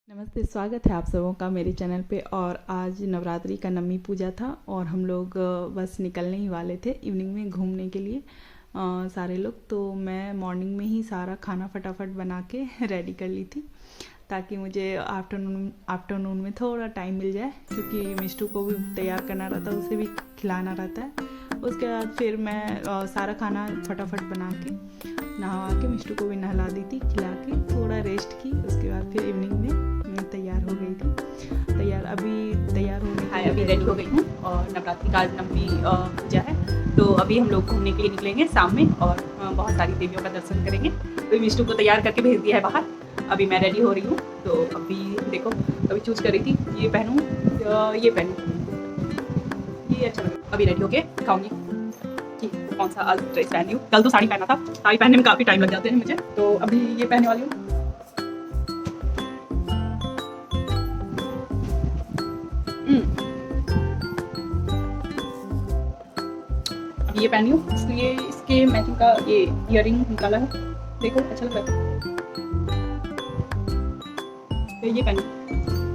नमस्ते, स्वागत है आप सबों का मेरे चैनल पे। और आज नवरात्रि का नवमी पूजा था और हम लोग बस निकलने ही वाले थे इवनिंग में घूमने के लिए सारे लोग। तो मैं मॉर्निंग में ही सारा खाना फटाफट बना के रेडी कर ली थी ताकि मुझे आफ्टरनून में थोड़ा टाइम मिल जाए, क्योंकि मिष्टू को भी तैयार करना रहता है, उसे भी खिलाना रहता है। उसके बाद फिर मैं सारा खाना फटाफट बना के नहा के मिष्टू को भी नहला दी थी, खिला के थोड़ा रेस्ट की। उसके बाद फिर इवनिंग में तैयार हो गई थी। तैयार होने हाय, अभी रेडी हो गई हूँ और नवरात्रि का आज नवमी पूजा है, तो अभी हम लोग घूमने के लिए निकलेंगे शाम में और बहुत सारी देवियों का दर्शन करेंगे। तो मिष्टू को तैयार करके भेज दिया है बाहर। अभी मैं रेडी हो रही हूँ। तो अभी देखो, अभी चूज कर रही थी ये पहनूँ ये पहनूँ, ये अच्छा लगा। अभी रेडी होके दिखाऊंगी कि कौन सा आज ड्रेस पहनी हूँ। कल तो साड़ी पहना था, साड़ी पहनने में काफ़ी टाइम लग जाते हैं मुझे, तो अभी ये पहनने वाली हूँ। अब ये पहनी हूँ, इसलिए इसके मैचिंग का ये ईयरिंग निकाला है। देखो अच्छा लग रहा है। तो ये पहनी,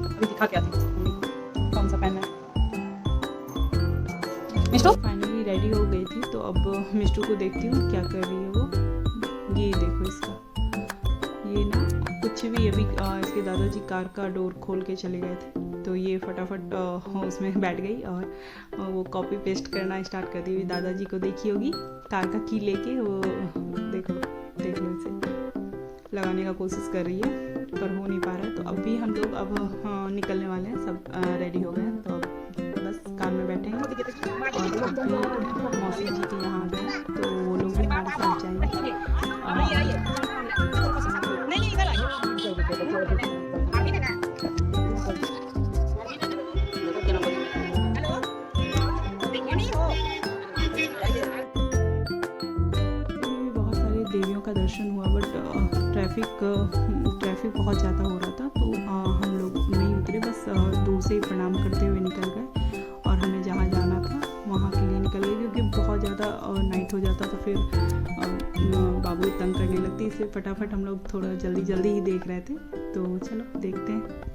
अभी दिखा के आती हूँ कौन सा पहनना है। मिष्टू फाइनली रेडी हो गई थी। तो अब मिष्टू को देखती हूँ क्या कर रही है वो। ये देखो इसका, ये ना कुछ भी अभी इसके दादाजी कार का डोर खोल के चले गए थे, तो ये फटाफट उसमें बैठ गई और वो कॉपी पेस्ट करना स्टार्ट कर दी। दादाजी को देखी होगी कार का की लेके, वो देख लो इसे लगाने का कोशिश कर रही है पर हो नहीं पा रहा है। तो अभी हम लोग अब निकलने वाले हैं, सब रेडी हो गए हैं। तो अब बस कार में बैठेंगे और अभी मौसी जी के यहाँ गए तो वो लोग भी हमारे साथ जाएंगे। बहुत सारे देवियों का दर्शन हुआ, बट ट्रैफिक बहुत ज़्यादा हो रहा था, तो हम लोग नहीं उतरे, बस दूर से ही प्रणाम करते हुए निकल गए और हमें जहाँ जाना था वहाँ के लिए निकल गए, क्योंकि बहुत ज़्यादा नाइट हो जाता तो फिर बाबू तंग करने लगती, इसलिए फटाफट हम लोग थोड़ा जल्दी ही देख रहे थे। तो चलो देखते हैं।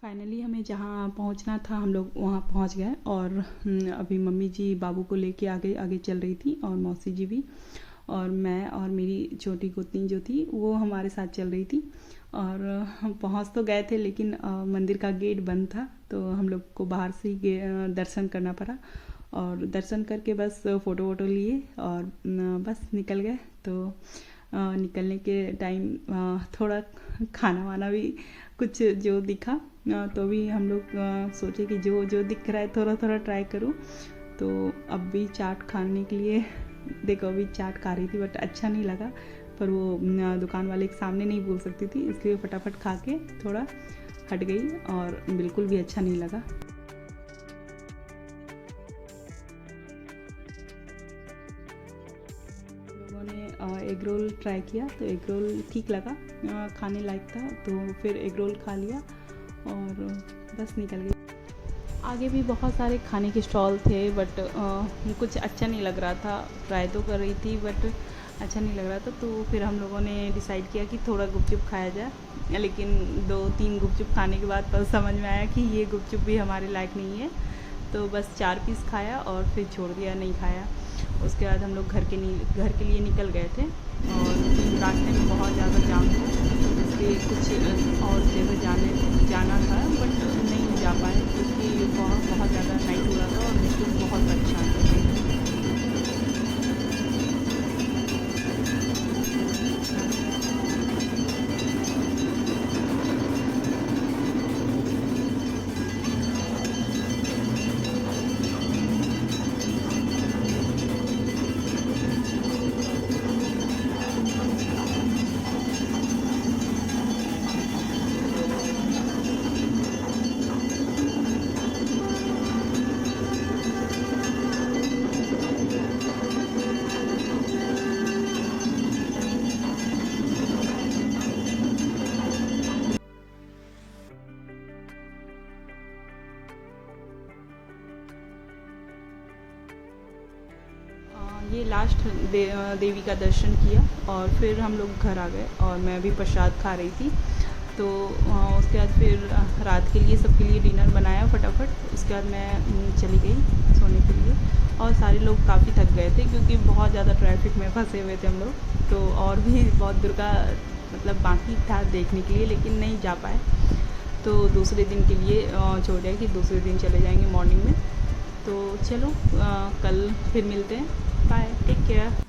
फाइनली हमें जहाँ पहुँचना था हम लोग वहाँ पहुँच गए और अभी मम्मी जी बाबू को लेके आगे चल रही थी और मौसी जी भी, और मैं और मेरी छोटी गोतनी जो थी वो हमारे साथ चल रही थी। और हम पहुँच तो गए थे, लेकिन मंदिर का गेट बंद था, तो हम लोग को बाहर से ही दर्शन करना पड़ा। और दर्शन करके बस फ़ोटो वोटो लिए और बस निकल गए। तो निकलने के टाइम थोड़ा खाना वाना भी कुछ जो दिखा, तो भी हम लोग सोचे कि जो दिख रहा है थोड़ा ट्राई करूँ। तो अब भी चाट खाने के लिए देखो, अभी चाट खा रही थी बट अच्छा नहीं लगा, पर वो दुकान वाले के सामने नहीं बोल सकती थी, इसलिए फटाफट खा के थोड़ा हट गई और बिल्कुल भी अच्छा नहीं लगा। लोगों ने एग रोल ट्राई किया तो एग रोल ठीक लगा, खाने लायक था, तो फिर एग रोल खा लिया और बस निकल गई। आगे भी बहुत सारे खाने के स्टॉल थे, बट कुछ अच्छा नहीं लग रहा था। ट्राई तो कर रही थी बट अच्छा नहीं लग रहा था, तो फिर हम लोगों ने डिसाइड किया कि थोड़ा गुपचुप खाया जाए। लेकिन 2-3 गुपचुप खाने के बाद तब समझ में आया कि ये गुपचुप भी हमारे लायक नहीं है, तो बस 4 पीस खाया और फिर छोड़ दिया, नहीं खाया। उसके बाद हम लोग घर के लिए निकल गए थे और रास्ते में बहुत ज़्यादा जाम था, इसलिए कुछ और जगह जाना था बट नहीं जा पाए, क्योंकि बहुत ज़्यादा नाइट हो रहा था और मिष्टू बहुत परेशान थे। ये लास्ट देवी का दर्शन किया और फिर हम लोग घर आ गए और मैं भी प्रसाद खा रही थी। तो उसके बाद फिर रात के लिए सबके लिए डिनर बनाया फटाफट। उसके बाद मैं चली गई सोने के लिए और सारे लोग काफ़ी थक गए थे क्योंकि बहुत ज़्यादा ट्रैफिक में फंसे हुए थे हम लोग। तो और भी बहुत दूर का मतलब बाकी था देखने के लिए, लेकिन नहीं जा पाए। तो दूसरे दिन के लिए छोड़ दिया कि दूसरे दिन चले जाएंगे मॉर्निंग में। तो चलो कल फिर मिलते हैं। Bye, take care.